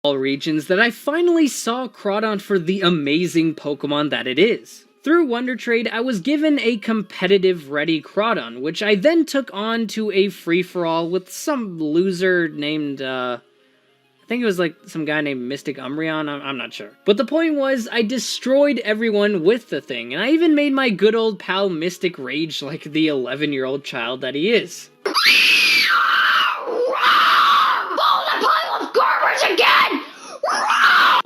all regions that I finally saw Crawdon for the amazing Pokemon that it is. Through Wonder Trade, I was given a competitive ready Crawdon, which I then took on to a free-for-all with some loser named, I think it was like some guy named Mystic Umbreon, I'm not sure. But the point was, I destroyed everyone with the thing, and I even made my good old pal Mystic rage like the 11-year-old child that he is.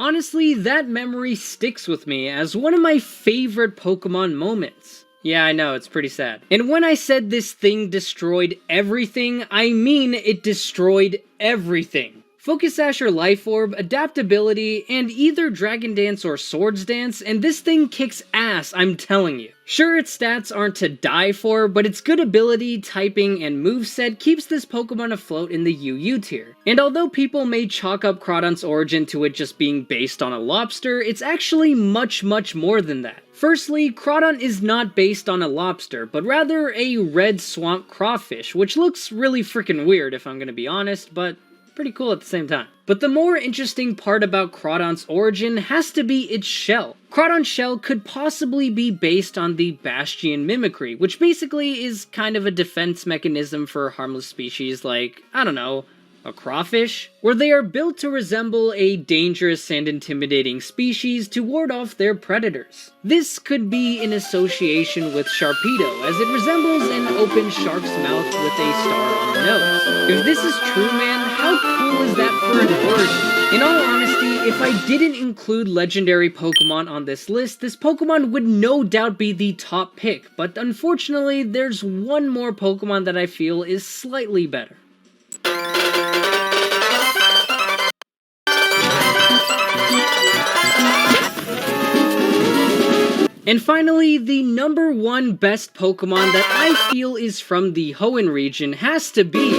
Honestly, that memory sticks with me as one of my favorite Pokemon moments. Yeah, I know, it's pretty sad. And when I said this thing destroyed everything, I mean it destroyed everything. Focus Sash or Life Orb, Adaptability, and either Dragon Dance or Swords Dance, and this thing kicks ass, I'm telling you. Sure, its stats aren't to die for, but its good ability, typing, and moveset keeps this Pokemon afloat in the UU tier. And although people may chalk up Crawdon's origin to it just being based on a lobster, it's actually much more than that. Firstly, Crawdon is not based on a lobster, but rather a red swamp crawfish, which looks really freaking weird if I'm gonna be honest, but pretty cool at the same time. But the more interesting part about Crawdon's origin has to be its shell. Crawdon's shell could possibly be based on the Bastion mimicry, which basically is kind of a defense mechanism for harmless species like, I don't know, a crawfish, where they are built to resemble a dangerous and intimidating species to ward off their predators. This could be in association with Sharpedo, as it resembles an open shark's mouth with a star on the nose. If this is true, man, how cool is that for an origin? In all honesty, if I didn't include legendary Pokemon on this list, this Pokemon would no doubt be the top pick, but unfortunately, there's one more Pokemon that I feel is slightly better. And finally, the number one best Pokemon that I feel is from the Hoenn region has to be...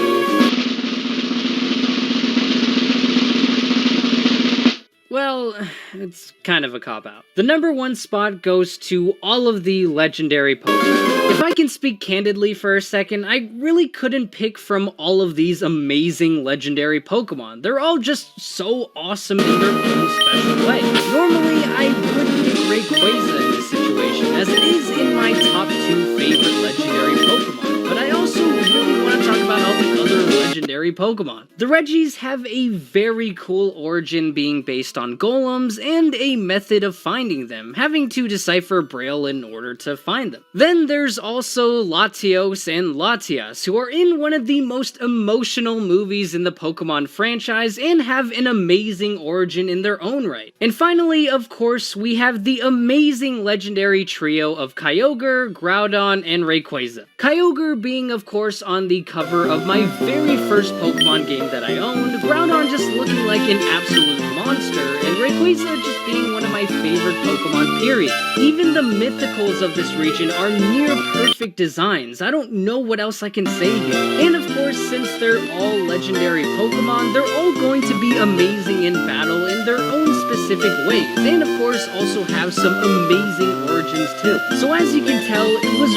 well, it's kind of a cop-out. The number one spot goes to all of the legendary Pokemon. If I can speak candidly for a second, I really couldn't pick from all of these amazing legendary Pokemon. They're all just so awesome in their own special way. Normally, I would pick Rayquaza in this situation, as it is in my top 2 favorite legendary Pokemon, but I also really want to talk about all the other legendary Pokemon. The Regis have a very cool origin being based on golems and a method of finding them, having to decipher Braille in order to find them. Then there's also Latios and Latias, who are in one of the most emotional movies in the Pokemon franchise and have an amazing origin in their own right. And finally, of course, we have the amazing legendary trio of Kyogre, Groudon, and Rayquaza. Kyogre being, of course, on the cover of my very first Pokemon game that I owned, Groudon just looking like an absolute monster, and Rayquaza just being one of my favorite Pokemon, period. Even the mythicals of this region are near perfect designs. I don't know what else I can say here. And of course, since they're all legendary Pokemon, they're all going to be amazing in battle in their own specific ways, and of course also have some amazing origins too. So as you can tell, it was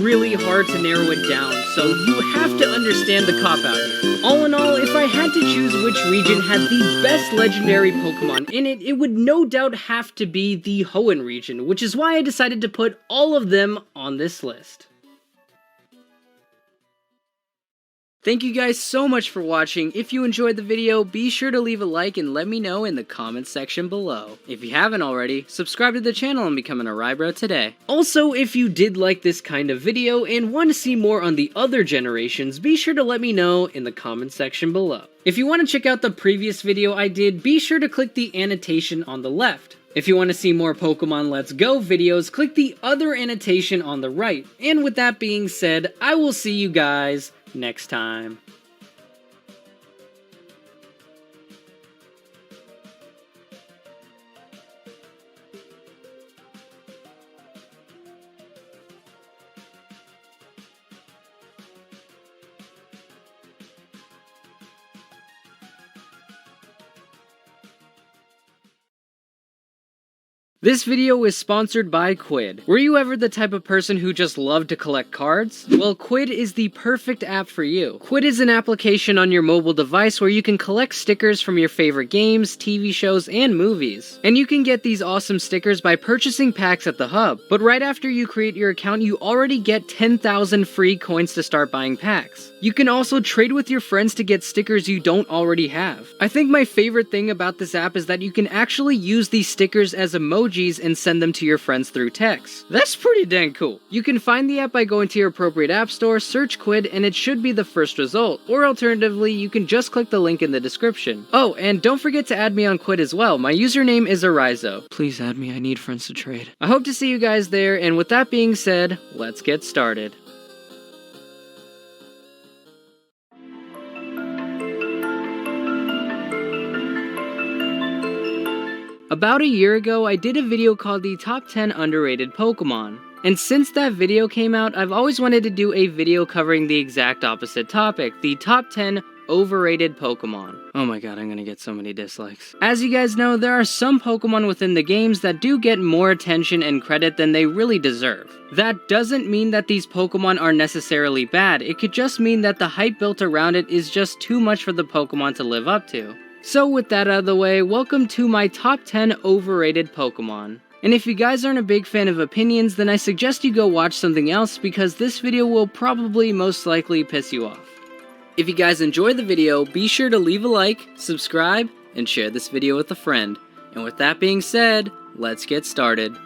really hard to narrow it down, so you have to understand the cop-out here. All in all, if I had to choose which region had the best legendary Pokemon in it, it would no doubt have to be the Hoenn region, which is why I decided to put all of them on this list. Thank you guys so much for watching. If you enjoyed the video, be sure to leave a like and let me know in the comments section below. If you haven't already, subscribe to the channel and become an Aribro today. Also, if you did like this kind of video and want to see more on the other generations, be sure to let me know in the comments section below. If you want to check out the previous video I did, be sure to click the annotation on the left. If you want to see more Pokemon Let's Go videos, click the other annotation on the right. And with that being said, I will see you guys next time. This video is sponsored by Quid. Were you ever the type of person who just loved to collect cards? Well, Quid is the perfect app for you. Quid is an application on your mobile device where you can collect stickers from your favorite games, TV shows, and movies. And you can get these awesome stickers by purchasing packs at the hub. But right after you create your account, you already get 10,000 free coins to start buying packs. You can also trade with your friends to get stickers you don't already have. I think my favorite thing about this app is that you can actually use these stickers as emojis and send them to your friends through text. That's pretty dang cool. You can find the app by going to your appropriate app store, search Quid, and it should be the first result. Or alternatively, you can just click the link in the description. Oh, and don't forget to add me on Quid as well. My username is Arizo. Please add me, I need friends to trade. I hope to see you guys there, and with that being said, let's get started. About a year ago, I did a video called the Top 10 Underrated Pokemon. And since that video came out, I've always wanted to do a video covering the exact opposite topic, the Top 10 Overrated Pokemon. Oh my god, I'm gonna get so many dislikes. As you guys know, there are some Pokemon within the games that do get more attention and credit than they really deserve. That doesn't mean that these Pokemon are necessarily bad, it could just mean that the hype built around it is just too much for the Pokemon to live up to. So with that out of the way, welcome to my top 10 overrated Pokemon. And if you guys aren't a big fan of opinions, then I suggest you go watch something else because this video will probably most likely piss you off. If you guys enjoyed the video, be sure to leave a like, subscribe, and share this video with a friend. And with that being said, let's get started.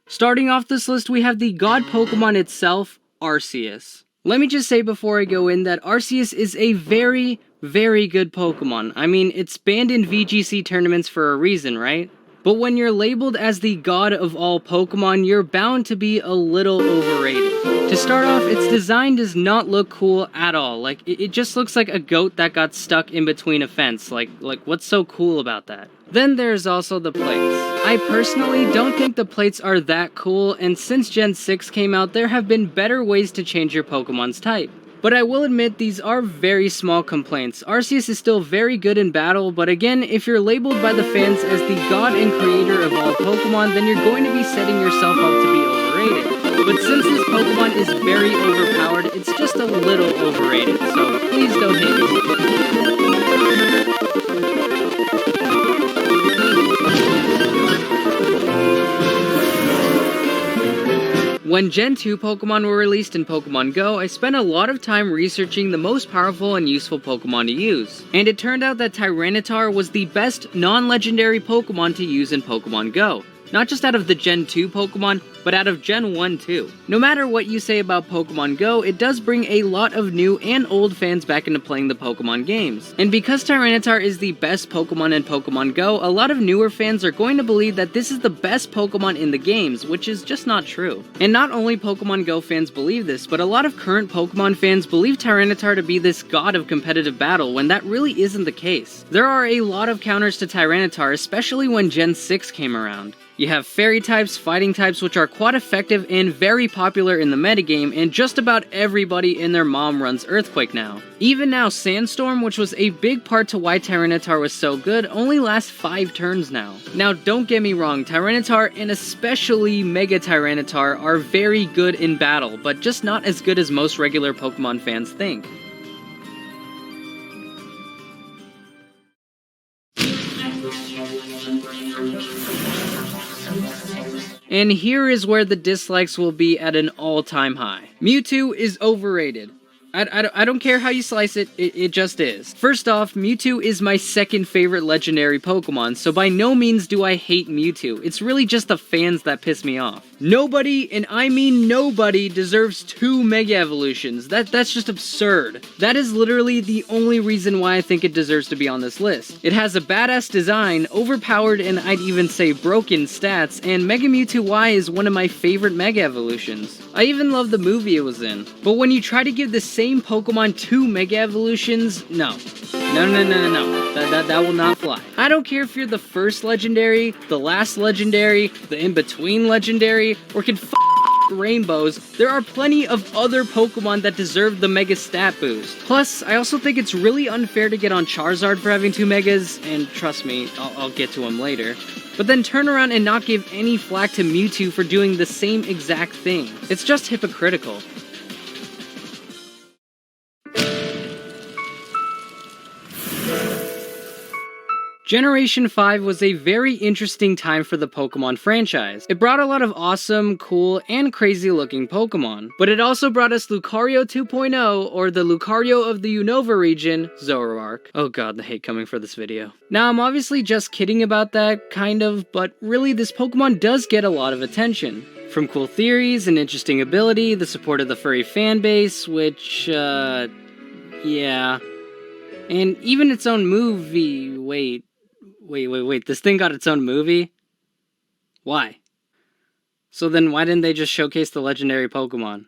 Starting off this list, we have the god Pokemon itself, Arceus. Let me just say before I go in that Arceus is a very, very good Pokemon. I mean, it's banned in VGC tournaments for a reason, right? But when you're labeled as the god of all Pokemon, you're bound to be a little overrated. To start off, its design does not look cool at all. Like, it just looks like a goat that got stuck in between a fence. Like what's so cool about that? Then there's also the plates. I personally don't think the plates are that cool, and since Gen 6 came out, there have been better ways to change your Pokemon's type. But I will admit these are very small complaints. Arceus is still very good in battle, but again, if you're labeled by the fans as the god and creator of all Pokemon, then you're going to be setting yourself up to be overrated. But since this Pokemon is very overpowered, it's just a little overrated, so please don't hate me. When Gen 2 Pokemon were released in Pokemon Go, I spent a lot of time researching the most powerful and useful Pokemon to use. And it turned out that Tyranitar was the best non-legendary Pokemon to use in Pokemon Go. Not just out of the Gen 2 Pokemon, but out of Gen 1 too. No matter what you say about Pokemon Go, it does bring a lot of new and old fans back into playing the Pokemon games. And because Tyranitar is the best Pokemon in Pokemon Go, a lot of newer fans are going to believe that this is the best Pokemon in the games, which is just not true. And not only Pokemon Go fans believe this, but a lot of current Pokemon fans believe Tyranitar to be this god of competitive battle when that really isn't the case. There are a lot of counters to Tyranitar, especially when Gen 6 came around. You have fairy types, fighting types, which are quite effective and very popular in the metagame, and just about everybody and their mom runs Earthquake now. Even now, Sandstorm, which was a big part to why Tyranitar was so good, only lasts 5 turns now. Now, don't get me wrong, Tyranitar, and especially Mega Tyranitar, are very good in battle, but just not as good as most regular Pokemon fans think. And here is where the dislikes will be at an all-time high. Mewtwo is overrated. I don't care how you slice it, it just is. First off, Mewtwo is my second favorite legendary Pokemon, so by no means do I hate Mewtwo. It's really just the fans that piss me off. Nobody, and I mean nobody, deserves 2 Mega Evolutions. That's just absurd. That is literally the only reason why I think it deserves to be on this list. It has a badass design, overpowered and I'd even say broken stats, and Mega Mewtwo Y is one of my favorite Mega Evolutions. I even love the movie it was in. But when you try to give the same same Pokemon 2 Mega Evolutions? No. No. That will not fly. I don't care if you're the first legendary, the last legendary, the in-between legendary, or can rainbows, there are plenty of other Pokemon that deserve the Mega Stat boost. Plus, I also think it's really unfair to get on Charizard for having 2 Megas, and trust me, I'll get to him later, but then turn around and not give any flack to Mewtwo for doing the same exact thing. It's just hypocritical. Generation 5 was a very interesting time for the Pokemon franchise. It brought a lot of awesome, cool, and crazy looking Pokemon. But it also brought us Lucario 2.0, or the Lucario of the Unova region, Zoroark. Oh god, the hate coming for this video. Now I'm obviously just kidding about that, kind of, but really this Pokemon does get a lot of attention. From cool theories and interesting ability, the support of the furry fanbase, which, yeah. And even its own movie, wait, this thing got its own movie? Why? So then why didn't they just showcase the legendary Pokemon?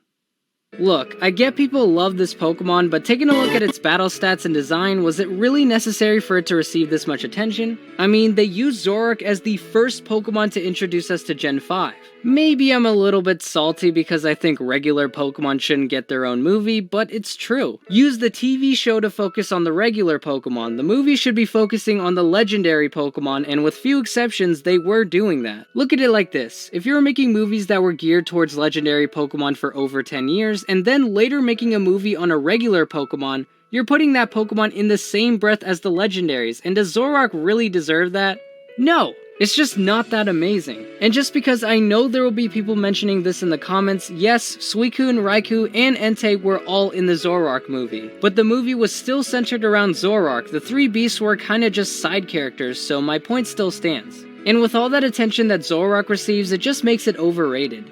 Look, I get people love this Pokemon, but taking a look at its battle stats and design, was it really necessary for it to receive this much attention? I mean, they used Zoroark as the first Pokemon to introduce us to Gen 5. Maybe I'm a little bit salty because I think regular Pokemon shouldn't get their own movie, but it's true. Use the TV show to focus on the regular Pokemon. The movie should be focusing on the legendary Pokemon, and with few exceptions, they were doing that. Look at it like this. If you were making movies that were geared towards legendary Pokemon for over 10 years, and then later making a movie on a regular Pokemon, you're putting that Pokemon in the same breath as the legendaries, and does Zoroark really deserve that? No! It's just not that amazing. And just because I know there will be people mentioning this in the comments, yes, Suicune, Raikou, and Entei were all in the Zoroark movie. But the movie was still centered around Zoroark. The 3 beasts were kinda just side characters, so my point still stands. And with all that attention that Zoroark receives, it just makes it overrated.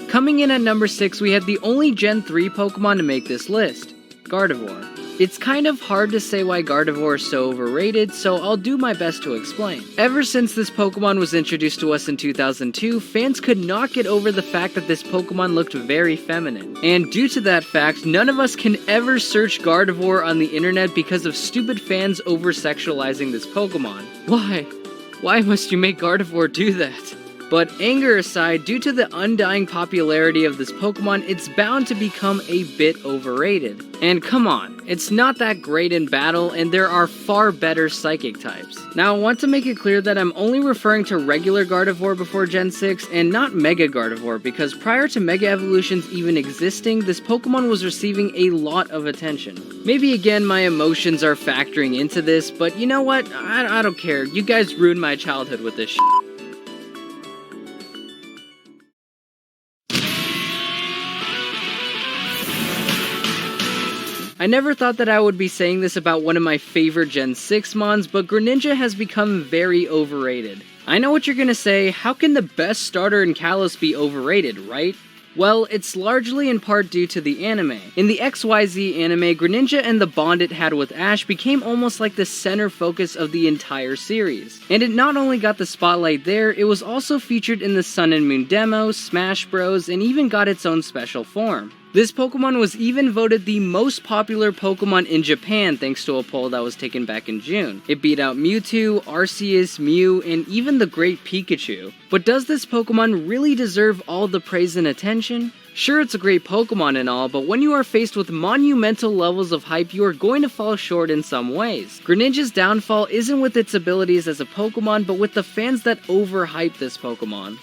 Coming in at number 6, we had the only Gen 3 Pokemon to make this list, Gardevoir. It's kind of hard to say why Gardevoir is so overrated, so I'll do my best to explain. Ever since this Pokemon was introduced to us in 2002, fans could not get over the fact that this Pokemon looked very feminine. And due to that fact, none of us can ever search Gardevoir on the internet because of stupid fans over-sexualizing this Pokemon. Why? Why must you make Gardevoir do that? But anger aside, due to the undying popularity of this Pokemon, it's bound to become a bit overrated. And come on, it's not that great in battle, and there are far better Psychic types. Now I want to make it clear that I'm only referring to regular Gardevoir before Gen 6, and not Mega Gardevoir, because prior to Mega Evolutions even existing, this Pokemon was receiving a lot of attention. Maybe again my emotions are factoring into this, but you know what? I don't care. You guys ruined my childhood with this shit. I never thought that I would be saying this about one of my favorite Gen 6 mons, but Greninja has become very overrated. I know what you're gonna say, how can the best starter in Kalos be overrated, right? Well, it's largely in part due to the anime. In the XYZ anime, Greninja and the bond it had with Ash became almost like the center focus of the entire series. And it not only got the spotlight there, it was also featured in the Sun and Moon demo, Smash Bros, and even got its own special form. This Pokemon was even voted the most popular Pokemon in Japan thanks to a poll that was taken back in June. It beat out Mewtwo, Arceus, Mew, and even the Great Pikachu. But does this Pokemon really deserve all the praise and attention? Sure, it's a great Pokemon and all, but when you are faced with monumental levels of hype, you are going to fall short in some ways. Greninja's downfall isn't with its abilities as a Pokemon, but with the fans that overhype this Pokemon.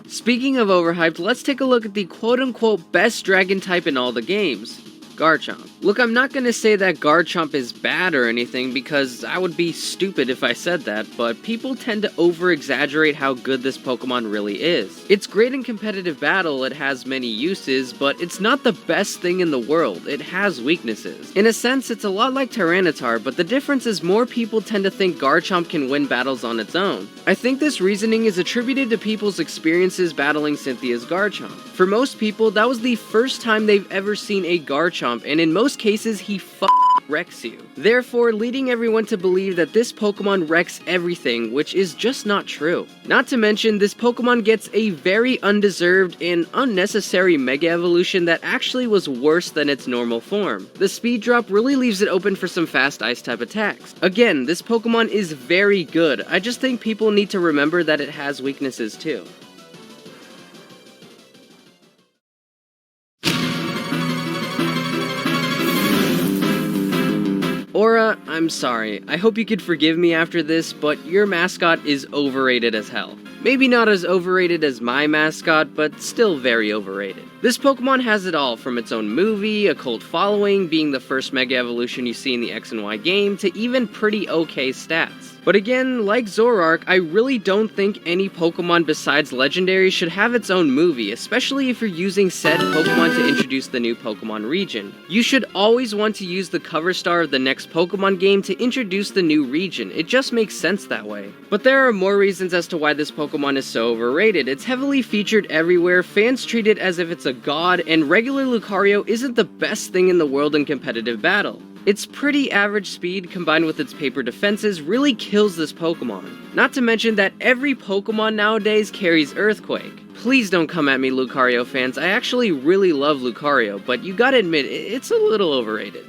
Speaking of overhyped, let's take a look at the quote-unquote best dragon type in all the games, Garchomp. Look, I'm not gonna say that Garchomp is bad or anything because I would be stupid if I said that, but people tend to over-exaggerate how good this Pokemon really is. It's great in competitive battle, it has many uses, but it's not the best thing in the world, it has weaknesses. In a sense, it's a lot like Tyranitar, but the difference is more people tend to think Garchomp can win battles on its own. I think this reasoning is attributed to people's experiences battling Cynthia's Garchomp. For most people, that was the first time they've ever seen a Garchomp Garchomp, and in most cases he wrecks you, therefore leading everyone to believe that this Pokemon wrecks everything, which is just not true. Not to mention, this Pokemon gets a very undeserved and unnecessary Mega Evolution that actually was worse than its normal form. The speed drop really leaves it open for some fast Ice type attacks. Again, this Pokemon is very good, I just think people need to remember that it has weaknesses too. Aura, I'm sorry. I hope you could forgive me after this, but your mascot is overrated as hell. Maybe not as overrated as my mascot, but still very overrated. This Pokemon has it all, from its own movie, a cult following, being the first Mega Evolution you see in the X and Y game, to even pretty okay stats. But again, like Zoroark, I really don't think any Pokemon besides Legendary should have its own movie, especially if you're using said Pokemon to introduce the new Pokemon region. You should always want to use the cover star of the next Pokemon game to introduce the new region, it just makes sense that way. But there are more reasons as to why this Pokemon is so overrated. It's heavily featured everywhere, fans treat it as if it's a god, and regular Lucario isn't the best thing in the world in competitive battle. Its pretty average speed combined with its paper defenses really kills this Pokemon. Not to mention that every Pokemon nowadays carries Earthquake. Please don't come at me, Lucario fans, I actually really love Lucario, but you gotta admit, it's a little overrated.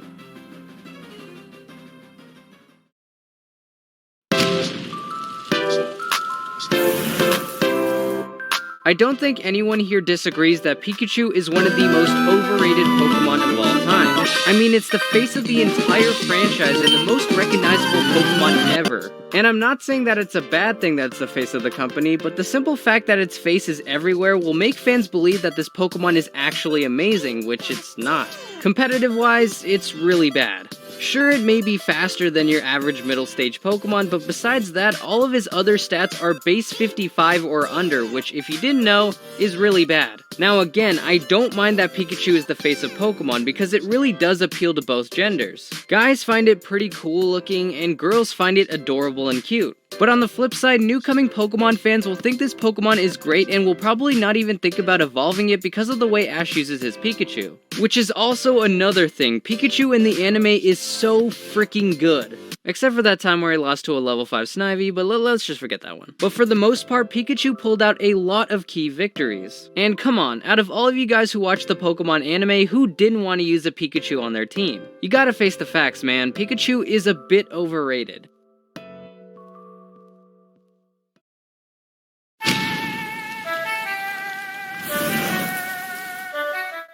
I don't think anyone here disagrees that Pikachu is one of the most overrated Pokemon of all time. I mean, it's the face of the entire franchise and the most recognizable Pokemon ever. And I'm not saying that it's a bad thing that it's the face of the company, but the simple fact that its face is everywhere will make fans believe that this Pokemon is actually amazing, which it's not. Competitive-wise, it's really bad. Sure, it may be faster than your average middle stage Pokemon, but besides that, all of his other stats are base 55 or under, which if you didn't know, is really bad. Now again, I don't mind that Pikachu is the face of Pokemon because it really does appeal to both genders. Guys find it pretty cool looking, and girls find it adorable and cute. But on the flip side, new coming Pokemon fans will think this Pokemon is great and will probably not even think about evolving it because of the way Ash uses his Pikachu. Which is also another thing, Pikachu in the anime is so freaking good. Except for that time where he lost to a level 5 Snivy, but let's just forget that one. But for the most part, Pikachu pulled out a lot of key victories. And come on, out of all of you guys who watched the Pokemon anime, who didn't want to use a Pikachu on their team? You gotta face the facts, man, Pikachu is a bit overrated.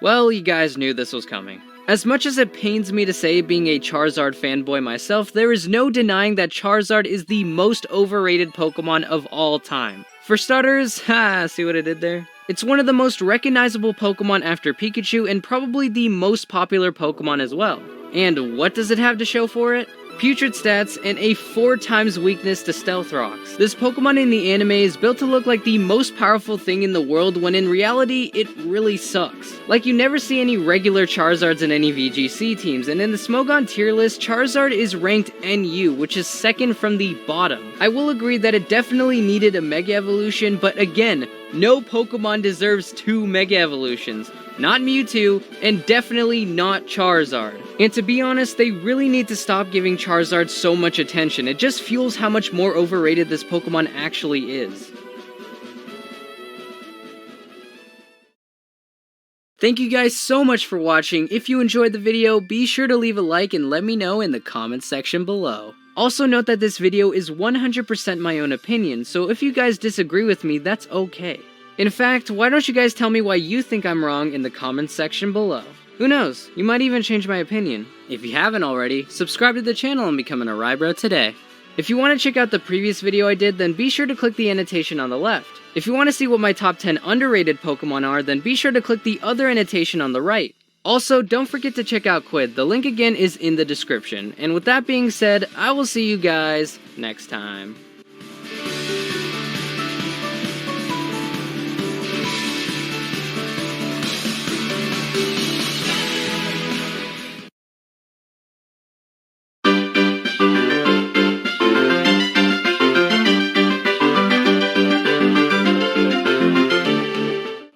Well, you guys knew this was coming. As much as it pains me to say, being a Charizard fanboy myself, there is no denying that Charizard is the most overrated Pokemon of all time. For starters, see what I did there? It's one of the most recognizable Pokemon after Pikachu and probably the most popular Pokemon as well. And what does it have to show for it? Putrid stats, and a 4 times weakness to Stealth Rocks. This Pokemon in the anime is built to look like the most powerful thing in the world when in reality, it really sucks. Like, you never see any regular Charizards in any VGC teams, and in the Smogon tier list, Charizard is ranked NU, which is second from the bottom. I will agree that it definitely needed a Mega Evolution, but again, no Pokemon deserves 2 Mega Evolutions. Not Mewtwo, and definitely not Charizard. And to be honest, they really need to stop giving Charizard so much attention. It just fuels how much more overrated this Pokemon actually is. Thank you guys so much for watching. If you enjoyed the video, be sure to leave a like and let me know in the comments section below. Also note that this video is 100% my own opinion, so if you guys disagree with me, that's okay. In fact, why don't you guys tell me why you think I'm wrong in the comments section below? Who knows, you might even change my opinion. If you haven't already, subscribe to the channel and become an Aribro today. If you want to check out the previous video I did, then be sure to click the annotation on the left. If you want to see what my top 10 underrated Pokemon are, then be sure to click the other annotation on the right. Also, don't forget to check out Quid, the link again is in the description. And with that being said, I will see you guys next time.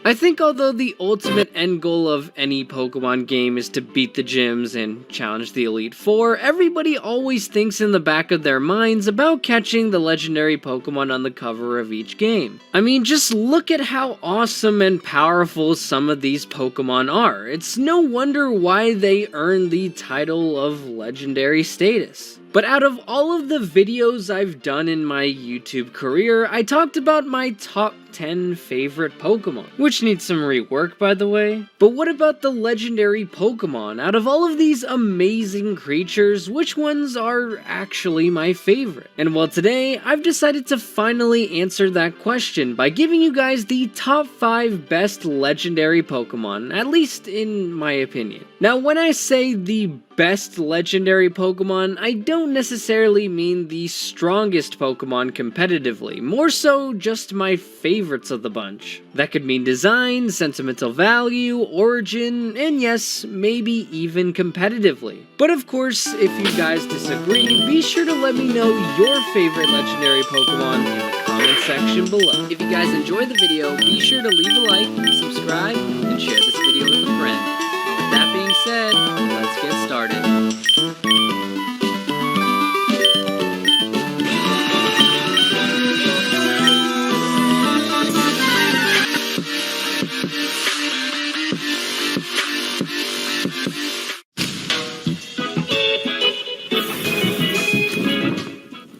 I think although the ultimate end goal of any Pokemon game is to beat the gyms and challenge the Elite Four, everybody always thinks in the back of their minds about catching the legendary Pokemon on the cover of each game. I mean, just look at how awesome and powerful some of these Pokemon are. It's no wonder why they earn the title of legendary status. But out of all of the videos I've done in my YouTube career, I talked about my top 10 favorite Pokemon, which needs some rework by the way. But what about the legendary Pokemon? Out of all of these amazing creatures, which ones are actually my favorite? And well, today I've decided to finally answer that question by giving you guys the top 5 best legendary Pokemon, at least in my opinion. Now when I say the best legendary Pokemon, I don't necessarily mean the strongest Pokemon competitively, more so just my favorites of the bunch. That could mean design, sentimental value, origin, and yes, maybe even competitively. But of course, if you guys disagree, be sure to let me know your favorite legendary Pokemon in the comment section below. If you guys enjoyed the video, be sure to leave a like, subscribe, and share this video with a friend. With that being said, let's get started.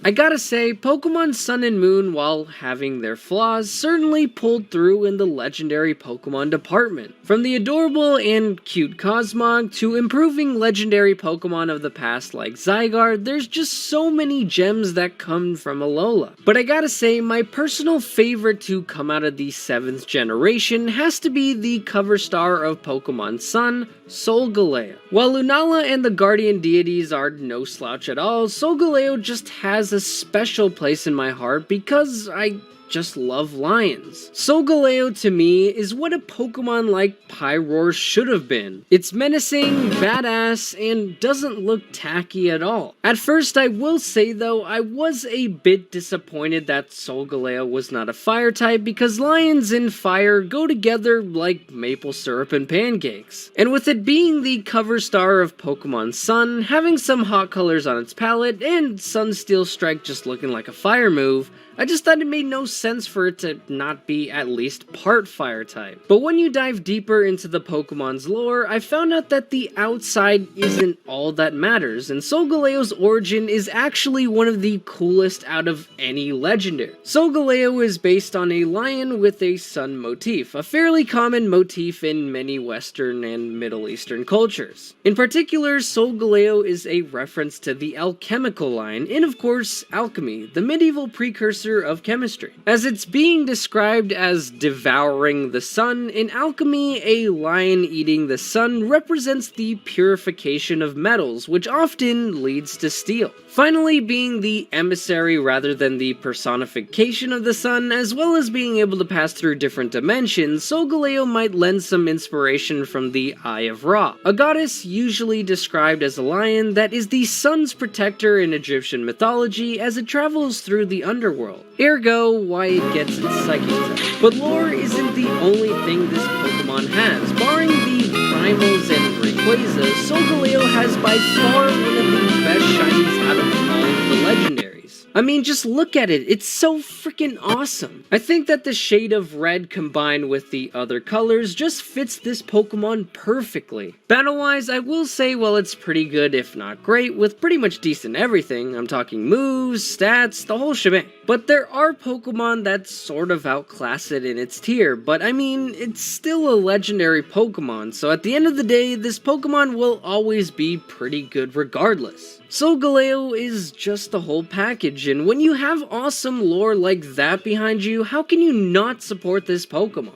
I gotta say, Pokemon Sun and Moon, while having their flaws, certainly pulled through in the legendary Pokemon department. From the adorable and cute Cosmog to improving legendary Pokemon of the past like Zygarde, there's just so many gems that come from Alola. But I gotta say, my personal favorite to come out of the 7th generation has to be the cover star of Pokemon Sun, Solgaleo. While Lunala and the Guardian Deities are no slouch at all, Solgaleo just has a special place in my heart because I just love lions. Solgaleo to me is what a Pokemon like Pyroar should have been. It's menacing, badass, and doesn't look tacky at all. At first I will say though, I was a bit disappointed that Solgaleo was not a fire type because lions and fire go together like maple syrup and pancakes. And with it being the cover star of Pokemon Sun, having some hot colors on its palette, and Sunsteel Strike just looking like a fire move, I just thought it made no sense for it to not be at least part fire type. But when you dive deeper into the Pokemon's lore, I found out that the outside isn't all that matters, and Solgaleo's origin is actually one of the coolest out of any legendary. Solgaleo is based on a lion with a sun motif, a fairly common motif in many Western and Middle Eastern cultures. In particular, Solgaleo is a reference to the alchemical line, and of course, alchemy, the medieval precursor of chemistry. As it's being described as devouring the sun, in alchemy, a lion eating the sun represents the purification of metals, which often leads to steel. Finally, being the emissary rather than the personification of the sun, as well as being able to pass through different dimensions, Solgaleo might lend some inspiration from the Eye of Ra, a goddess usually described as a lion that is the sun's protector in Egyptian mythology as it travels through the underworld. Ergo, why it gets its psychic type. But lore isn't the only thing this Pokemon has. Barring the Primals and Rayquaza, Solgaleo has by far one of the best shinies out of all of the legendaries. I mean, just look at it, it's so freaking awesome. I think that the shade of red combined with the other colors just fits this Pokemon perfectly. Battle-wise, I will say, well, it's pretty good if not great, with pretty much decent everything. I'm talking moves, stats, the whole shebang. But there are Pokemon that sort of outclass it in its tier, but I mean, it's still a legendary Pokemon, so at the end of the day, this Pokemon will always be pretty good regardless. Solgaleo is just the whole package, and when you have awesome lore like that behind you, how can you not support this Pokemon?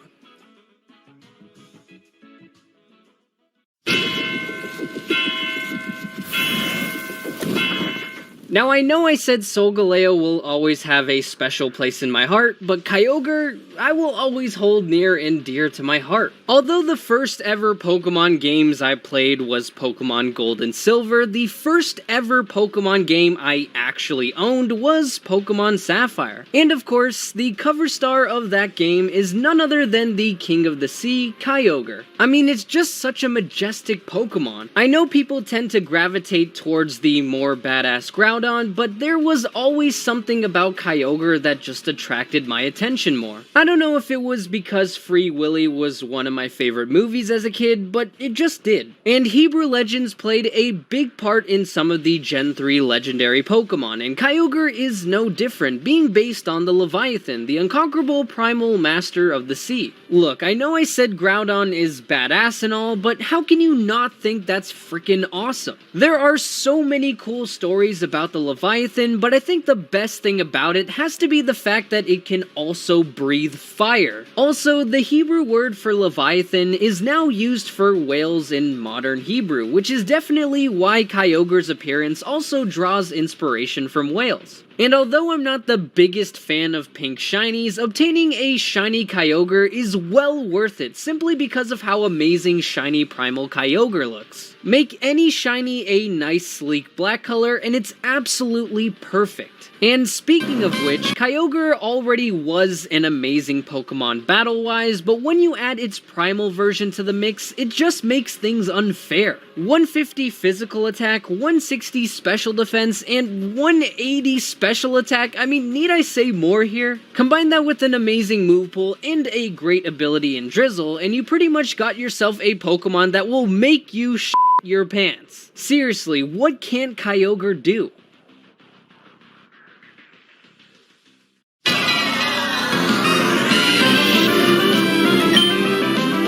Now I know I said Solgaleo will always have a special place in my heart, but Kyogre, I will always hold near and dear to my heart. Although the first ever Pokemon games I played was Pokemon Gold and Silver, the first ever Pokemon game I actually owned was Pokemon Sapphire. And of course, the cover star of that game is none other than the King of the Sea, Kyogre. I mean, it's just such a majestic Pokemon. I know people tend to gravitate towards the more badass Groudon, but there was always something about Kyogre that just attracted my attention more. I don't know if it was because Free Willy was one of my favorite movies as a kid, but it just did. And Hebrew Legends played a big part in some of the Gen 3 legendary Pokemon, and Kyogre is no different, being based on the Leviathan, the unconquerable primal master of the sea. Look, I know I said Groudon is badass and all, but how can you not think that's freaking awesome? There are so many cool stories about the Leviathan, but I think the best thing about it has to be the fact that it can also breathe fire. Also, the Hebrew word for Leviathan is now used for whales in modern Hebrew, which is definitely why Kyogre's appearance also draws inspiration from whales. And although I'm not the biggest fan of pink shinies, obtaining a shiny Kyogre is well worth it simply because of how amazing shiny primal Kyogre looks. Make any shiny a nice sleek black color and it's absolutely perfect. And speaking of which, Kyogre already was an amazing Pokemon battle-wise, but when you add its primal version to the mix, it just makes things unfair. 150 physical attack, 160 special defense, and 180 special attack. I mean, need I say more here? Combine that with an amazing move pool and a great ability in Drizzle, and you pretty much got yourself a Pokemon that will make you shit your pants. Seriously, what can't Kyogre do?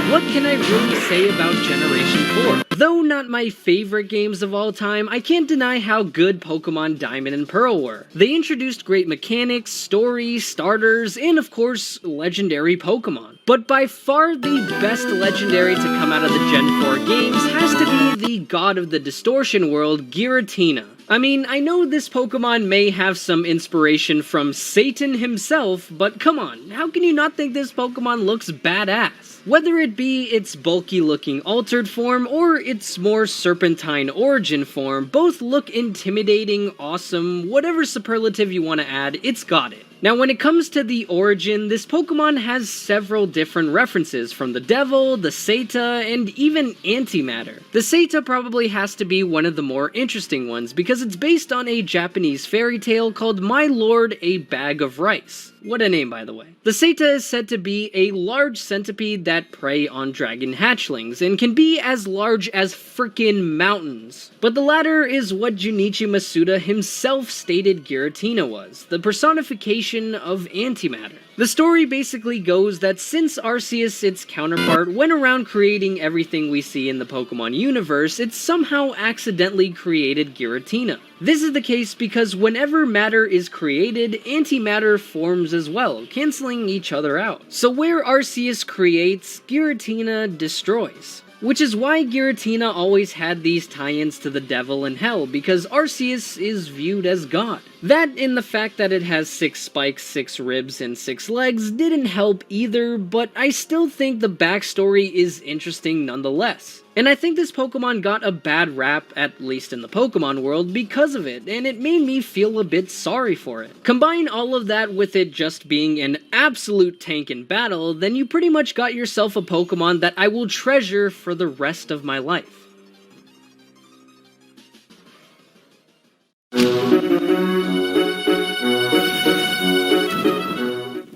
What can I really say about Generation 4? Though not my favorite games of all time, I can't deny how good Pokemon Diamond and Pearl were. They introduced great mechanics, stories, starters, and of course, legendary Pokemon. But by far the best legendary to come out of the Gen 4 games has to be the god of the distortion world, Giratina. I mean, I know this Pokemon may have some inspiration from Satan himself, but come on, how can you not think this Pokemon looks badass? Whether it be its bulky looking altered form or its more serpentine origin form, both look intimidating, awesome, whatever superlative you want to add, it's got it. Now when it comes to the origin, this Pokemon has several different references from the devil, the Seta, and even antimatter. The Seta probably has to be one of the more interesting ones because it's based on a Japanese fairy tale called My Lord a Bag of Rice. What a name, by the way. The Seta is said to be a large centipede that prey on dragon hatchlings and can be as large as frickin' mountains. But the latter is what Junichi Masuda himself stated Giratina was, the personification of antimatter. The story basically goes that since Arceus, its counterpart, went around creating everything we see in the Pokemon universe, it somehow accidentally created Giratina. This is the case because whenever matter is created, antimatter forms as well, cancelling each other out. So where Arceus creates, Giratina destroys. Which is why Giratina always had these tie-ins to the devil and hell, because Arceus is viewed as God. That and the fact that it has 6 spikes, 6 ribs, and 6 legs didn't help either, but I still think the backstory is interesting nonetheless. And I think this Pokemon got a bad rap, at least in the Pokemon world, because of it, and it made me feel a bit sorry for it. Combine all of that with it just being an absolute tank in battle, then you pretty much got yourself a Pokemon that I will treasure for the rest of my life.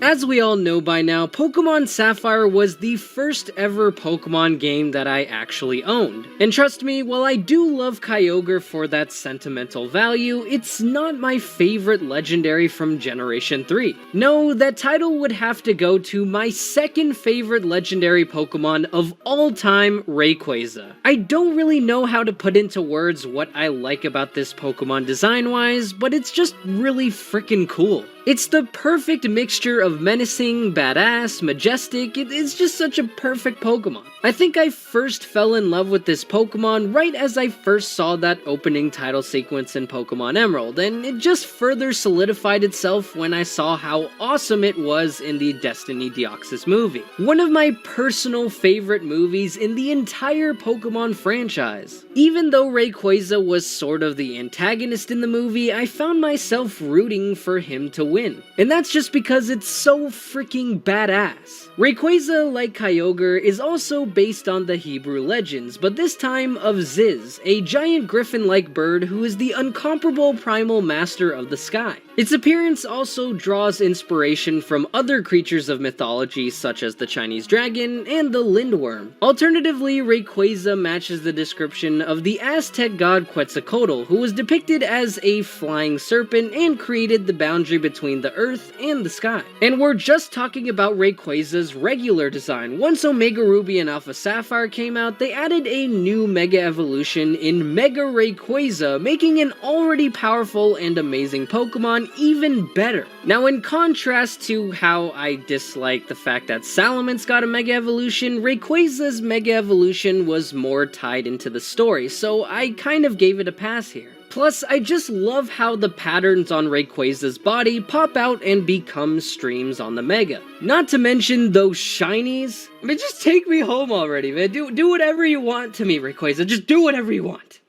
As we all know by now, Pokemon Sapphire was the first ever Pokemon game that I actually owned. And trust me, while I do love Kyogre for that sentimental value, it's not my favorite legendary from Generation 3. No, that title would have to go to my second favorite legendary Pokemon of all time, Rayquaza. I don't really know how to put into words what I like about this Pokemon design-wise, but it's just really freaking cool. It's the perfect mixture of menacing, badass, majestic. It's just such a perfect Pokemon. I think I first fell in love with this Pokemon right as I first saw that opening title sequence in Pokemon Emerald, and it just further solidified itself when I saw how awesome it was in the Destiny Deoxys movie. One of my personal favorite movies in the entire Pokemon franchise. Even though Rayquaza was sort of the antagonist in the movie, I found myself rooting for him to win. And that's just because it's so freaking badass. Rayquaza, like Kyogre, is also based on the Hebrew legends, but this time of Ziz, a giant griffin-like bird who is the incomparable primal master of the sky. Its appearance also draws inspiration from other creatures of mythology such as the Chinese dragon and the lindworm. Alternatively, Rayquaza matches the description of the Aztec god Quetzalcoatl, who was depicted as a flying serpent and created the boundary between the earth and the sky. And we're just talking about Rayquaza's regular design. Once Omega Ruby and Alpha Sapphire came out, they added a new Mega Evolution in Mega Rayquaza, making an already powerful and amazing Pokemon even better. Now, in contrast to how I dislike the fact that Salamence got a Mega Evolution, Rayquaza's Mega Evolution was more tied into the story, so I kind of gave it a pass here. Plus, I just love how the patterns on Rayquaza's body pop out and become streams on the Mega. Not to mention those shinies. I mean, just take me home already, man. Do whatever you want to me, Rayquaza. Just do whatever you want.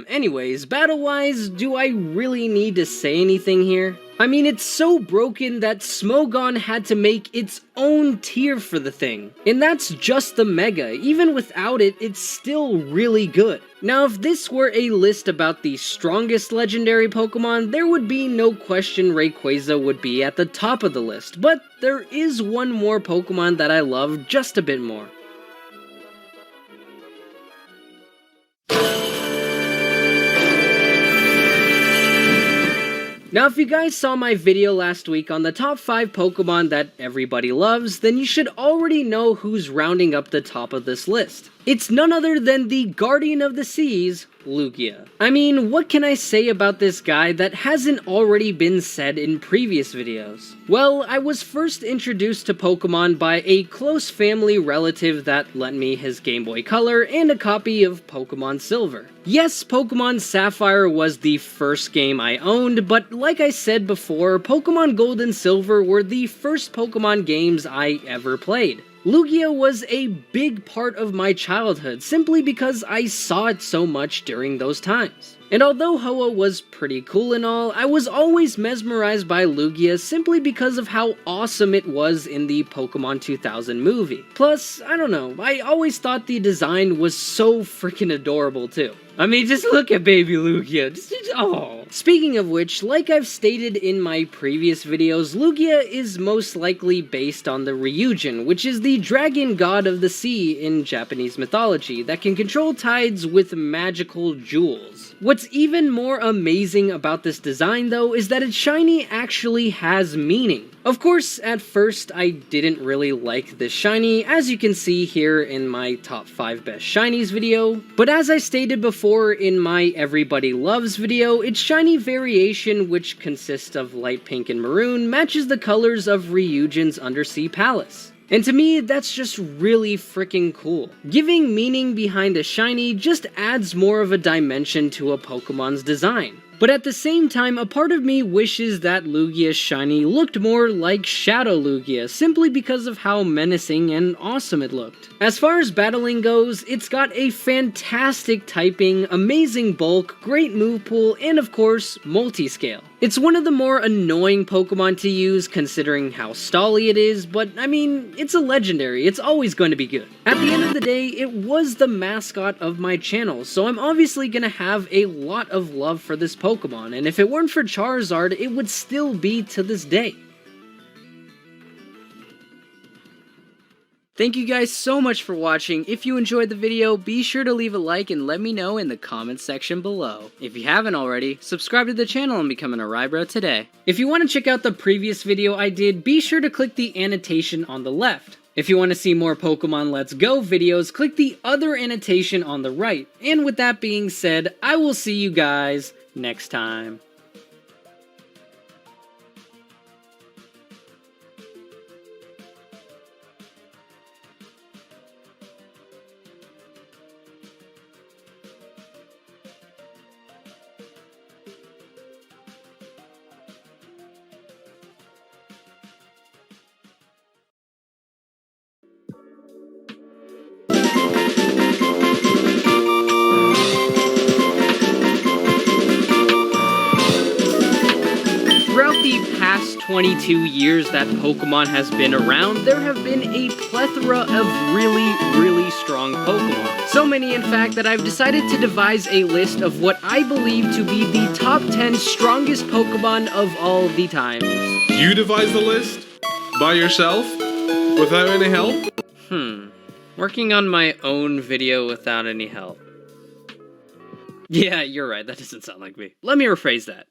Anyways, battle-wise, do I really need to say anything here? I mean, it's so broken that Smogon had to make its own tier for the thing. And that's just the Mega. Even without it, it's still really good. Now, if this were a list about the strongest legendary Pokemon, there would be no question Rayquaza would be at the top of the list. But there is one more Pokemon that I love just a bit more. Now, if you guys saw my video last week on the top 5 Pokemon that everybody loves, then you should already know who's rounding up the top of this list. It's none other than the Guardian of the Seas, Lugia. I mean, what can I say about this guy that hasn't already been said in previous videos? Well, I was first introduced to Pokemon by a close family relative that lent me his Game Boy Color and a copy of Pokemon Silver. Yes, Pokemon Sapphire was the first game I owned, but like I said before, Pokemon Gold and Silver were the first Pokemon games I ever played. Lugia was a big part of my childhood simply because I saw it so much during those times. And although Hoa was pretty cool and all, I was always mesmerized by Lugia simply because of how awesome it was in the Pokemon 2000 movie. Plus, I don't know, I always thought the design was so freaking adorable too. I mean, just look at baby Lugia. Oh. Speaking of which, like I've stated in my previous videos, Lugia is most likely based on the Ryujin, which is the dragon god of the sea in Japanese mythology that can control tides with magical jewels. What's even more amazing about this design though is that its shiny actually has meaning. Of course, at first I didn't really like this shiny, as you can see here in my top 5 best shinies video, but as I stated before in my Everybody Loves video, its shiny variation, which consists of light pink and maroon, matches the colors of Ryujin's Undersea Palace. And to me, that's just really freaking cool. Giving meaning behind a shiny just adds more of a dimension to a Pokemon's design. But at the same time, a part of me wishes that Lugia's shiny looked more like Shadow Lugia, simply because of how menacing and awesome it looked. As far as battling goes, it's got a fantastic typing, amazing bulk, great move pool, and of course, multi-scale. It's one of the more annoying Pokemon to use considering how stally it is, but I mean, it's a legendary, it's always going to be good. At the end of the day, it was the mascot of my channel, so I'm obviously going to have a lot of love for this Pokemon, and if it weren't for Charizard, it would still be to this day. Thank you guys so much for watching. If you enjoyed the video, be sure to leave a like and let me know in the comments section below. If you haven't already, subscribe to the channel and become an Aribro today. If you want to check out the previous video I did, be sure to click the annotation on the left. If you want to see more Pokemon Let's Go videos, click the other annotation on the right. And with that being said, I will see you guys next time. 22 years that Pokemon has been around, there have been a plethora of really strong Pokemon. So many, in fact, that I've decided to devise a list of what I believe to be the top 10 strongest Pokemon of all the times. You devised the list? By yourself? Without any help? Working on my own video without any help. Yeah, you're right, that doesn't sound like me. Let me rephrase that.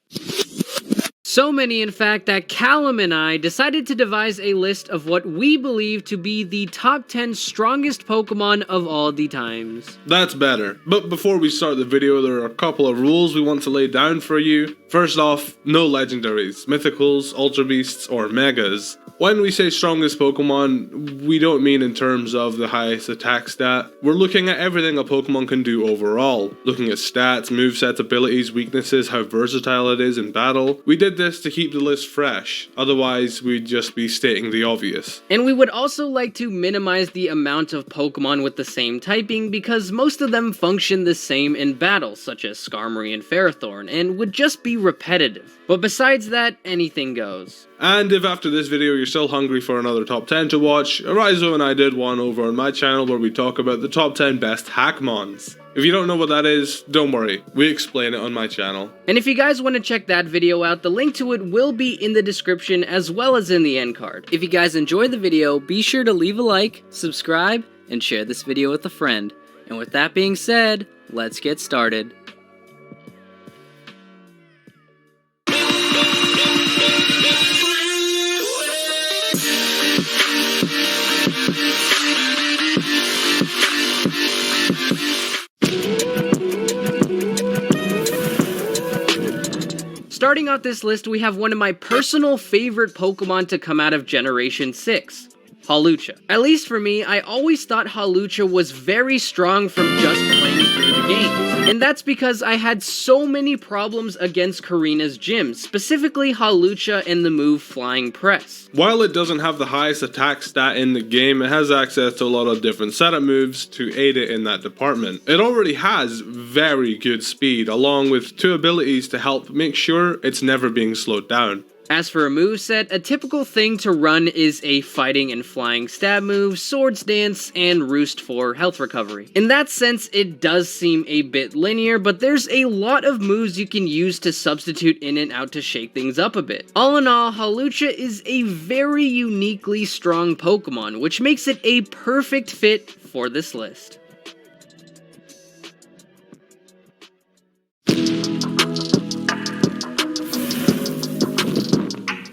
So many, in fact, that Callum and I decided to devise a list of what we believe to be the top 10 strongest Pokemon of all the times. That's better. But before we start the video, there are a couple of rules we want to lay down for you. First off, no legendaries, mythicals, ultra beasts, or megas. When we say strongest Pokemon, we don't mean in terms of the highest attack stat. We're looking at everything a Pokemon can do overall. Looking at stats, movesets, abilities, weaknesses, how versatile it is in battle. We did this to keep the list fresh, otherwise we'd just be stating the obvious. And we would also like to minimize the amount of Pokemon with the same typing because most of them function the same in battle, such as Skarmory and Ferrothorn, and would just be repetitive. But besides that, anything goes. And if after this video you're still hungry for another top 10 to watch, Arizo and I did one over on my channel where we talk about the top 10 best Hackmons. If you don't know what that is, don't worry, we explain it on my channel. And if you guys want to check that video out, the link to it will be in the description as well as in the end card. If you guys enjoyed the video, be sure to leave a like, subscribe, and share this video with a friend. And with that being said, let's get started. Starting out this list, we have one of my personal favorite Pokemon to come out of Generation 6, Hawlucha. At least for me, I always thought Hawlucha was very strong from just playing through the games. And that's because I had so many problems against Karina's gym, specifically Hawlucha and the move Flying Press. While it doesn't have the highest attack stat in the game, it has access to a lot of different setup moves to aid it in that department. It already has very good speed, along with 2 abilities to help make sure it's never being slowed down. As for a moveset, a typical thing to run is a fighting and flying stab move, swords dance, and roost for health recovery. In that sense, it does seem a bit linear, but there's a lot of moves you can use to substitute in and out to shake things up a bit. All in all, Hawlucha is a very uniquely strong Pokemon, which makes it a perfect fit for this list.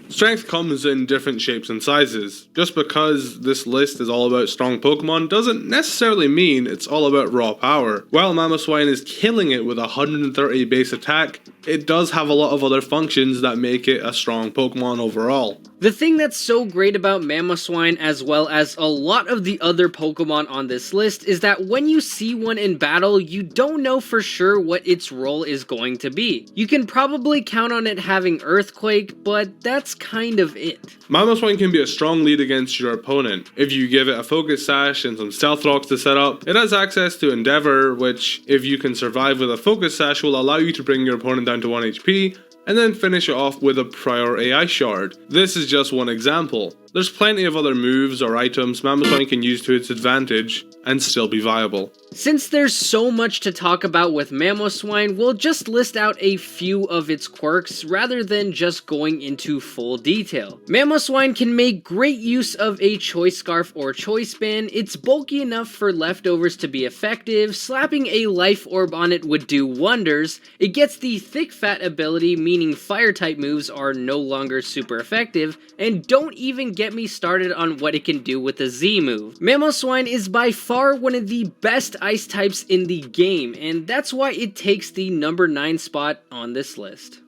Strength comes in different shapes and sizes. Just because this list is all about strong Pokemon doesn't necessarily mean it's all about raw power. While Mamoswine is killing it with 130 base attack, it does have a lot of other functions that make it a strong Pokemon overall. The thing that's so great about Mamoswine, as well as a lot of the other Pokemon on this list, is that when you see one in battle, you don't know for sure what its role is going to be. You can probably count on it having Earthquake, but that's kind of it. Mamoswine can be a strong lead against your opponent. If you give it a Focus Sash and some Stealth Rocks to set up, it has access to Endeavor, which, if you can survive with a Focus Sash, will allow you to bring your opponent down to 1 HP, and then finish it off with a prior AI shard. This is just one example. There's plenty of other moves or items Mamoswine can use to its advantage and still be viable. Since there's so much to talk about with Mamoswine, we'll just list out a few of its quirks rather than just going into full detail. Mamoswine can make great use of a Choice Scarf or Choice Band. It's bulky enough for leftovers to be effective, slapping a Life Orb on it would do wonders. It gets the Thick Fat ability, meaning fire type moves are no longer super effective, and don't even get me started on what it can do with the Z move. Mamoswine is by far one of the best ice types in the game, and that's why it takes the number 9 spot on this list.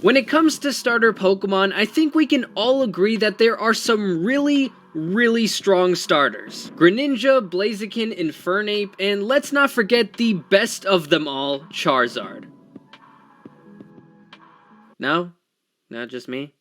When it comes to starter Pokemon, I think we can all agree that there are some really strong starters. Greninja, Blaziken, Infernape, and let's not forget the best of them all, Charizard. No? Not just me?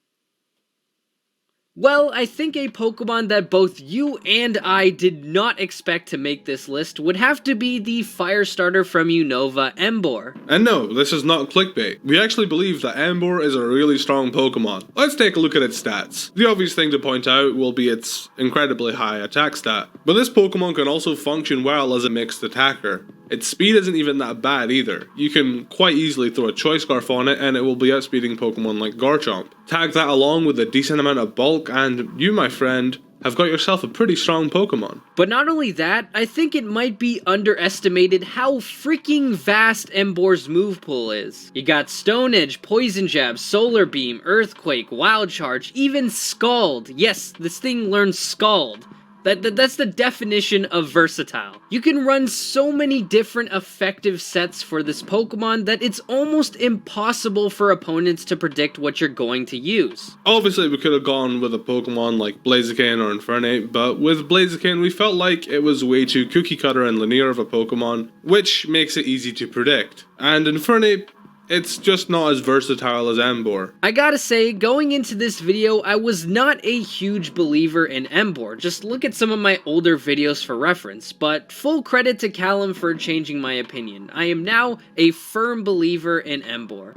Well, I think a Pokemon that both you and I did not expect to make this list would have to be the fire starter from Unova, Emboar. And no, this is not clickbait. We actually believe that Emboar is a really strong Pokemon. Let's take a look at its stats. The obvious thing to point out will be its incredibly high attack stat, but this Pokemon can also function well as a mixed attacker. Its speed isn't even that bad either. You can quite easily throw a Choice Scarf on it and it will be outspeeding Pokemon like Garchomp. Tag that along with a decent amount of bulk and you, my friend, have got yourself a pretty strong Pokemon. But not only that, I think it might be underestimated how freaking vast Emboar's move pool is. You got Stone Edge, Poison Jab, Solar Beam, Earthquake, Wild Charge, even Scald. Yes, this thing learns Scald. That's the definition of versatile. You can run so many different effective sets for this Pokemon that it's almost impossible for opponents to predict what you're going to use. Obviously we could have gone with a Pokemon like Blaziken or Infernape, but with Blaziken we felt like it was way too cookie cutter and linear of a Pokemon, which makes it easy to predict. And Infernape, it's just not as versatile as Emboar. I gotta say, going into this video, I was not a huge believer in Emboar. Just look at some of my older videos for reference, but full credit to Callum for changing my opinion. I am now a firm believer in Emboar.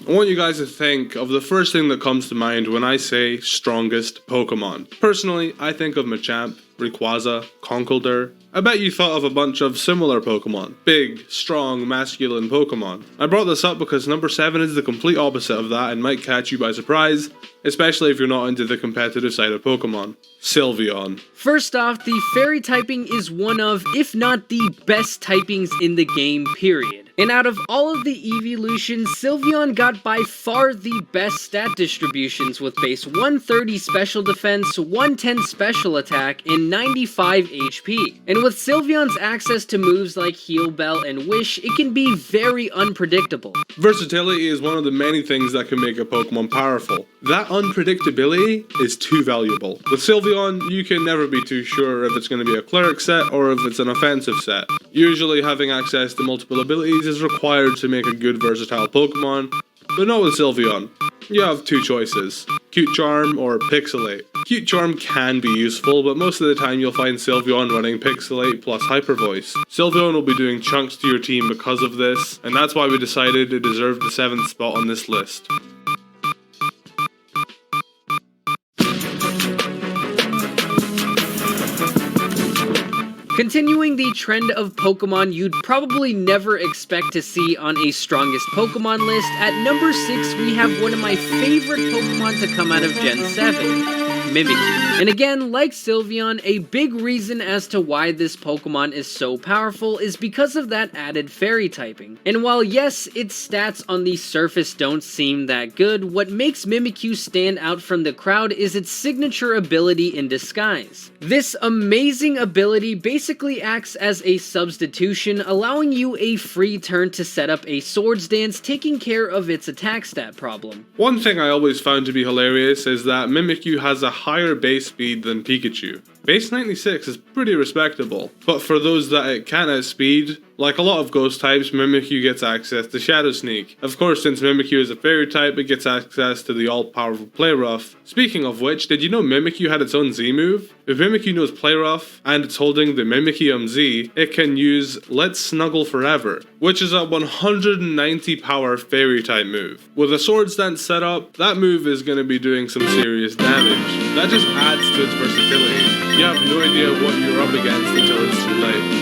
I want you guys to think of the first thing that comes to mind when I say strongest Pokemon. Personally, I think of Machamp, Rayquaza, Conkeldurr. I bet you thought of a bunch of similar Pokemon. Big, strong, masculine Pokemon. I brought this up because number 7 is the complete opposite of that and might catch you by surprise, especially if you're not into the competitive side of Pokemon. Sylveon. First off, the Fairy typing is one of, if not the best typings in the game, period. And out of all of the evolutions, Sylveon got by far the best stat distributions with base 130 special defense, 110 special attack, and 95 HP. And with Sylveon's access to moves like Heal Bell and Wish, it can be very unpredictable. Versatility is one of the many things that can make a Pokemon powerful. That unpredictability is too valuable. With Sylveon, you can never be too sure if it's going to be a cleric set or if it's an offensive set. Usually having access to multiple abilities is required to make a good versatile Pokemon, but not with Sylveon. You have two choices, Cute Charm or Pixelate. Cute Charm can be useful, but most of the time you'll find Sylveon running Pixelate plus Hyper Voice. Sylveon will be doing chunks to your team because of this, and that's why we decided it deserved the 7th spot on this list. Continuing the trend of Pokemon you'd probably never expect to see on a strongest Pokemon list, at number 6 we have one of my favorite Pokemon to come out of Gen 7. Mimikyu. And again, like Sylveon, a big reason as to why this Pokemon is so powerful is because of that added Fairy typing. And while yes, its stats on the surface don't seem that good, what makes Mimikyu stand out from the crowd is its signature ability in Disguise. This amazing ability basically acts as a substitution, allowing you a free turn to set up a Swords Dance, taking care of its attack stat problem. One thing I always found to be hilarious is that Mimikyu has a higher base speed than Pikachu. Base 96 is pretty respectable, but for those that it can't outspeed, like a lot of ghost types, Mimikyu gets access to Shadow Sneak. Of course, since Mimikyu is a fairy type, it gets access to the all-powerful Play Rough. Speaking of which, did you know Mimikyu had its own Z move? If Mimikyu knows Play Rough, and it's holding the Mimikyu Z, it can use Let's Snuggle Forever, which is a 190 power fairy type move. With a Swords Dance set up, that move is going to be doing some serious damage. That just adds to its versatility. You have no idea what you're up against until it's too late.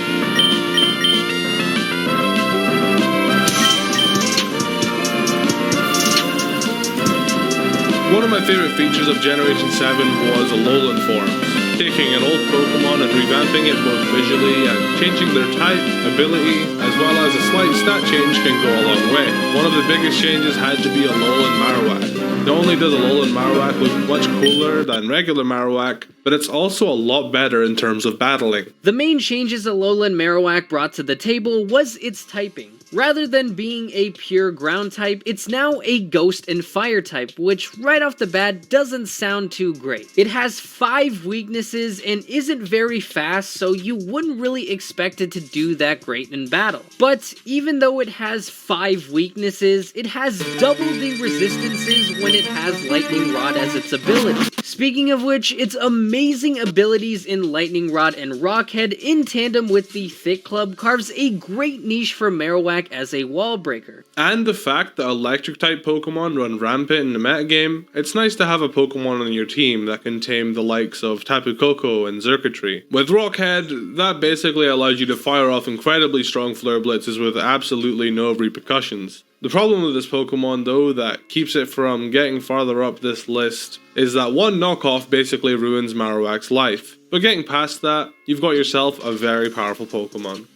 One of my favorite features of Generation 7 was Alolan forms. Taking an old Pokemon and revamping it both visually and changing their type, ability, as well as a slight stat change can go a long way. One of the biggest changes had to be Alolan Marowak. Not only does Alolan Marowak look much cooler than regular Marowak, but but it's also a lot better in terms of battling. The main changes Alolan Marowak brought to the table was its typing. Rather than being a pure ground type, it's now a ghost and fire type, which right off the bat doesn't sound too great. It has 5 weaknesses and isn't very fast, so you wouldn't really expect it to do that great in battle. But even though it has 5 weaknesses, it has double the resistances when it has Lightning Rod as its ability. Speaking of which, its amazing abilities in Lightning Rod and Rock Head in tandem with the Thick Club carves a great niche for Marowak as a wall breaker. And the fact that electric type Pokemon run rampant in the metagame, it's nice to have a Pokemon on your team that can tame the likes of Tapu Koko and Xurkitree. With Rockhead, that basically allows you to fire off incredibly strong Flare Blitzes with absolutely no repercussions. The problem with this Pokemon though that keeps it from getting farther up this list is that one knockoff basically ruins Marowak's life. But getting past that, you've got yourself a very powerful Pokemon.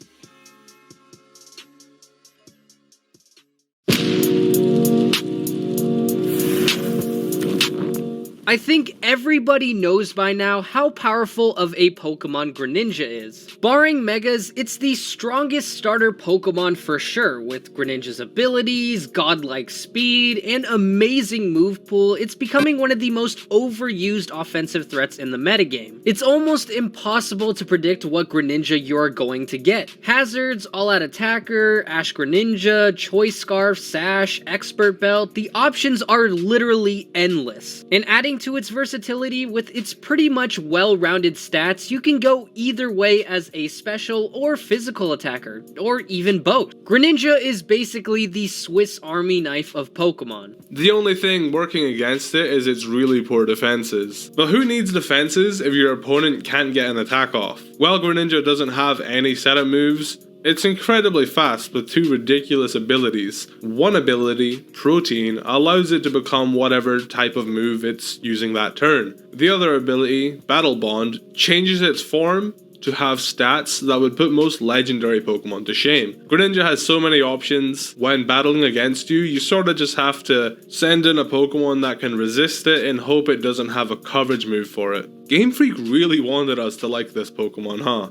I think everybody knows by now how powerful of a Pokemon Greninja is. Barring Megas, it's the strongest starter Pokemon for sure. With Greninja's abilities, godlike speed, and amazing move pool, it's becoming one of the most overused offensive threats in the metagame. It's almost impossible to predict what Greninja you're going to get. Hazards, All-Out Attacker, Ash Greninja, Choice Scarf, Sash, Expert Belt, the options are literally endless. And adding to its versatility with its pretty much well-rounded stats, you can go either way as a special or physical attacker, or even both. Greninja is basically the Swiss Army knife of Pokemon. The only thing working against it is its really poor defenses. But who needs defenses if your opponent can't get an attack off? While Greninja doesn't have any setup moves, it's incredibly fast with 2 ridiculous abilities. One ability, Protein, allows it to become whatever type of move it's using that turn. The other ability, Battle Bond, changes its form to have stats that would put most legendary Pokemon to shame. Greninja has so many options. When battling against you, you sorta just have to send in a Pokemon that can resist it and hope it doesn't have a coverage move for it. Game Freak really wanted us to like this Pokemon, huh?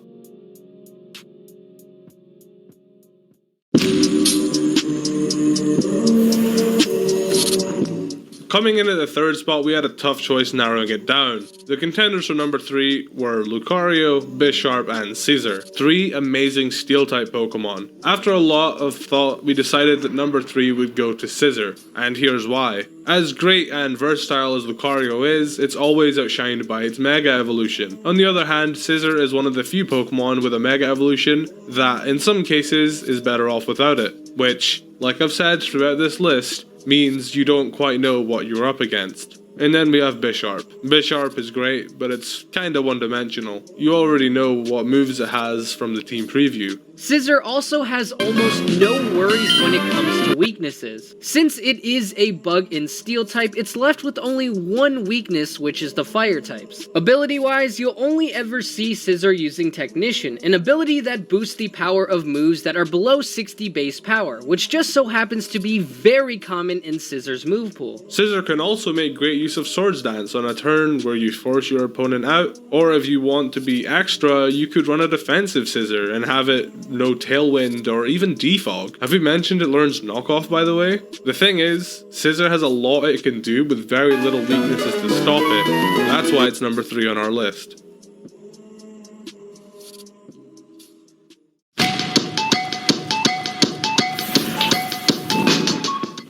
Coming in at the 3rd spot, we had a tough choice narrowing it down. The contenders for number 3 were Lucario, Bisharp, and Scizor. 3 amazing Steel-type Pokemon. After a lot of thought, we decided that number 3 would go to Scizor, and here's why. As great and versatile as Lucario is, it's always outshined by its Mega Evolution. On the other hand, Scizor is one of the few Pokemon with a Mega Evolution that, in some cases, is better off without it. Which, like I've said throughout this list, means you don't quite know what you're up against. And then we have Bisharp. Bisharp is great, but it's kinda one-dimensional. You already know what moves it has from the team preview. Scizor also has almost no worries when it comes to weaknesses. Since it is a bug in Steel type, it's left with only one weakness, which is the Fire types. Ability-wise, you'll only ever see Scizor using Technician, an ability that boosts the power of moves that are below 60 base power, which just so happens to be very common in Scizor's move pool. Scizor can also make great use of Swords Dance on a turn where you force your opponent out, or if you want to be extra, you could run a defensive Scizor and have it no Tailwind or even Defog. Have we mentioned it learns Knockoff, by the way? The thing is, Scizor has a lot it can do with very little weaknesses to stop it. That's why it's number 3 on our list.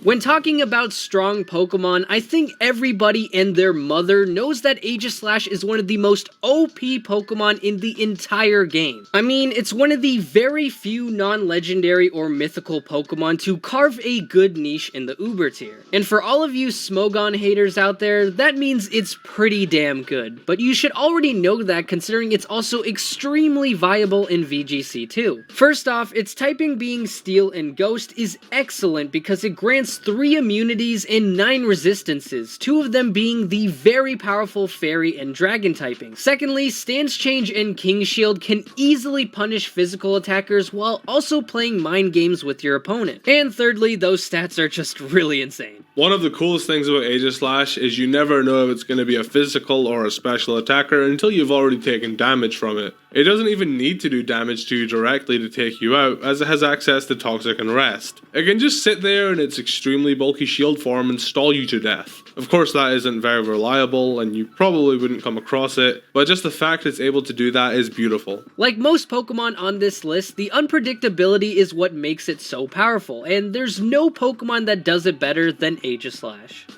When talking about strong Pokemon, I think everybody and their mother knows that Aegislash is one of the most OP Pokemon in the entire game. I mean, it's one of the very few non-legendary or mythical Pokemon to carve a good niche in the Uber tier. And for all of you Smogon haters out there, that means it's pretty damn good. But you should already know that considering it's also extremely viable in VGC too. First off, its typing being Steel and Ghost is excellent because it grants 3 immunities and 9 resistances, 2 of them being the very powerful Fairy and Dragon typing. Secondly, Stance Change and King Shield can easily punish physical attackers while also playing mind games with your opponent. And thirdly, those stats are just really insane. One of the coolest things about Aegislash is you never know if it's going to be a physical or a special attacker until you've already taken damage from it. It doesn't even need to do damage to you directly to take you out, as it has access to Toxic and Rest. It can just sit there in its extremely bulky shield form and stall you to death. Of course that isn't very reliable and you probably wouldn't come across it, but just the fact it's able to do that is beautiful. Like most Pokemon on this list, the unpredictability is what makes it so powerful, and there's no Pokemon that does it better than Aegislash.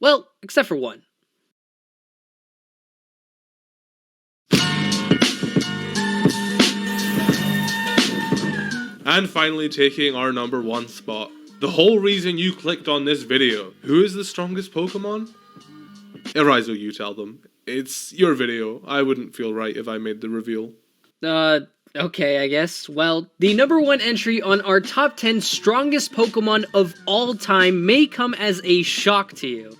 Well, except for one. And finally taking our number 1 spot. The whole reason you clicked on this video. Who is the strongest Pokemon? Arizo, you tell them. It's your video. I wouldn't feel right if I made the reveal. Okay, I guess. Well, the number 1 entry on our top 10 strongest Pokemon of all time may come as a shock to you.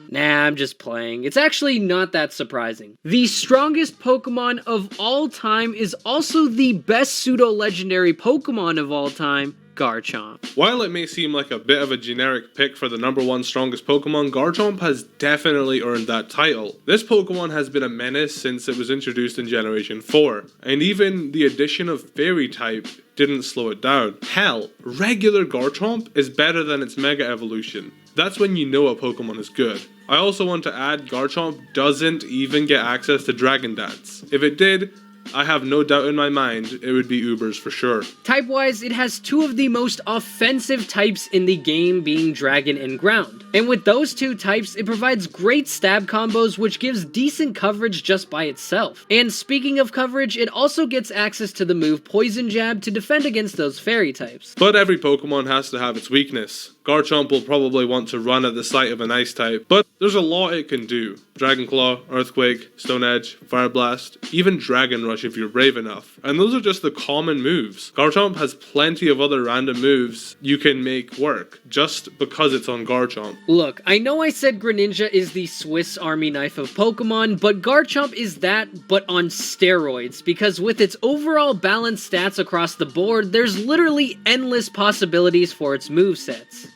Nah, I'm just playing. It's actually not that surprising. The strongest Pokemon of all time is also the best pseudo-legendary Pokemon of all time, Garchomp. While it may seem like a bit of a generic pick for the number 1 strongest Pokemon, Garchomp has definitely earned that title. This Pokemon has been a menace since it was introduced in Generation 4, and even the addition of Fairy type didn't slow it down. Hell, regular Garchomp is better than its Mega Evolution. That's when you know a Pokemon is good. I also want to add Garchomp doesn't even get access to Dragon Dance. If it did, I have no doubt in my mind it would be Ubers for sure. Type-wise, it has 2 of the most offensive types in the game, being Dragon and Ground. And with those 2 types, it provides great stab combos which gives decent coverage just by itself. And speaking of coverage, it also gets access to the move Poison Jab to defend against those fairy types. But every Pokemon has to have its weakness. Garchomp will probably want to run at the sight of an Ice type, but there's a lot it can do. Dragon Claw, Earthquake, Stone Edge, Fire Blast, even Dragon Rush if you're brave enough. And those are just the common moves. Garchomp has plenty of other random moves you can make work, just because it's on Garchomp. Look, I know I said Greninja is the Swiss Army knife of Pokemon, but Garchomp is that, but on steroids, because with its overall balanced stats across the board, there's literally endless possibilities for its movesets.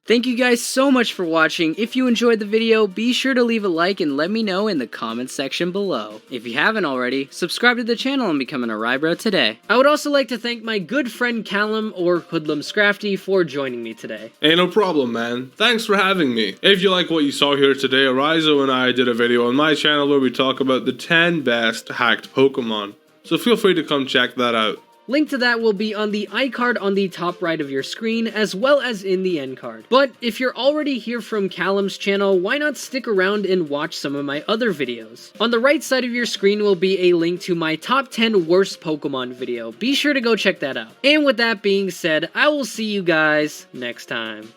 Thank you guys so much for watching. If you enjoyed the video, be sure to leave a like and let me know in the comments section below. If you haven't already, subscribe to the channel and become an Aribro today. I would also like to thank my good friend Callum, or Hoodlum Scrafty, for joining me today. Hey, no problem, man. Thanks for having me. If you like what you saw here today, Arizo and I did a video on my channel where we talk about the 10 best hacked Pokemon. So feel free to come check that out. Link to that will be on the iCard on the top right of your screen, as well as in the end card. But if you're already here from Callum's channel, why not stick around and watch some of my other videos? On the right side of your screen will be a link to my top 10 worst Pokemon video. Be sure to go check that out. And with that being said, I will see you guys next time.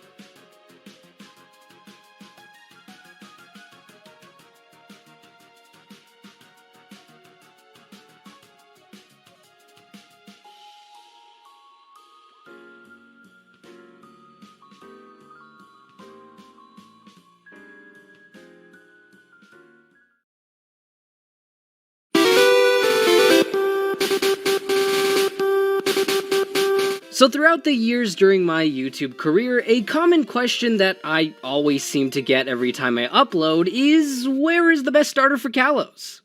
So throughout the years during my YouTube career, a common question that I always seem to get every time I upload is, where is the best starter for Kalos?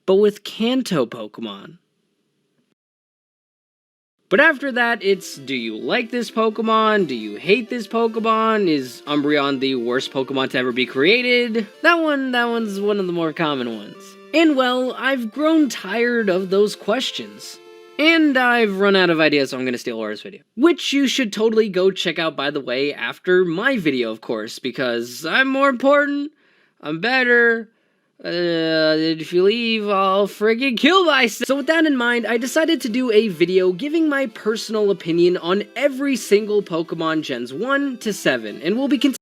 But with Kanto Pokemon. But after that, it's, do you like this Pokemon? Do you hate this Pokemon? Is Umbreon the worst Pokemon to ever be created? That one's one of the more common ones. And well, I've grown tired of those questions. And I've run out of ideas, so I'm gonna steal Laura's video. Which you should totally go check out, by the way, after my video, of course, because I'm more important, I'm better, if you leave, I'll friggin' kill myself. So with that in mind, I decided to do a video giving my personal opinion on every single Pokemon Gens 1 to 7, and we'll be continuing